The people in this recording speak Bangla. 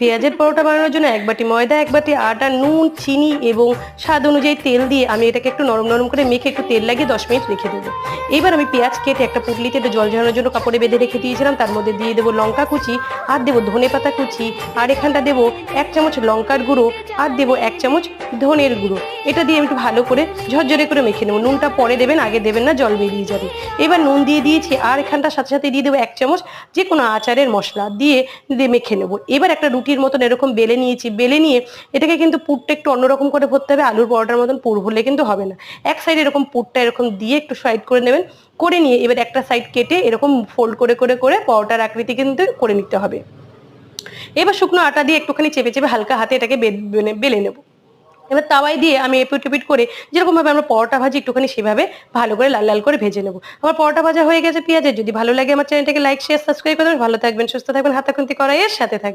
পেঁয়াজের পরোটা বানানোর জন্য 1 বাটি ময়দা, 1 বাটি আটা, নুন, চিনি এবং স্বাদ অনুযায়ী তেল দিয়ে আমি এটাকে একটু নরম নরম করে মেখে একটু তেল লাগিয়ে 10 মিনিট রেখে দেবো। এবার আমি পেঁয়াজ কেটে একটা পুটলিতে একটু জল ঝরানোর জন্য কাপড়ে বেঁধে রেখে দিয়েছিলাম। তার মধ্যে দিয়ে দেবো লঙ্কা কুচি, আর দেবো ধনেপাতা কুচি, আর এখানটা দেবো 1 চামচ লঙ্কার গুঁড়ো, আর দেবো 1 চামচ ধনের গুঁড়ো। এটা দিয়ে আমি একটু ভালো করে ঝরঝরে করে মেখে নেবো। নুনটা পরে দেবেন, আগে দেবেন না, জল বেরিয়ে যাবে। এবার নুন দিয়ে দিয়েছি, আর এখানটার সাথে সাথে দিয়ে দেবো 1 চামচ যে কোনো আচারের মশলা দিয়ে মেখে নেবো। এবার একটা রুটির মতন এরকম বেলে নিয়েছি, বেলে নিয়ে এটাকে কিন্তু পুরটা একটু অন্যরকম করে ভরতে হবে, আলুর পরোটার মতন পুর ভরলে কিন্তু হবে না। এক সাইড এরকম পুরটা এরকম দিয়ে একটু সাইড করে নেবেন, করে নিয়ে এবার একটা সাইড কেটে এরকম ফোল্ড করে করে করে পরোটার আকৃতি কিন্তু করে নিতে হবে। এবার শুকনো আটা দিয়ে একটুখানি চেপে চেপে হালকা হাতে এটাকে বেলে নেবো। এবার তাওয়ায় দিয়ে আমি এপিট ওপিট করে যেরকম ভাবে আমরা পরোটা ভাজি একটুখানি সেভাবে ভালো করে লাল লাল করে ভেজে নেবো। আমার পরোটা ভাজা হয়ে গেছে পেঁয়াজের। যদি ভালো লাগে আমার চ্যানেলটাকে লাইক শেয়ার সাবস্ক্রাইব করবেন। ভালো থাকবেন, সুস্থ থাকবেন, হাতাখুন্তি কড়াইয়ের সাথে থাকবেন।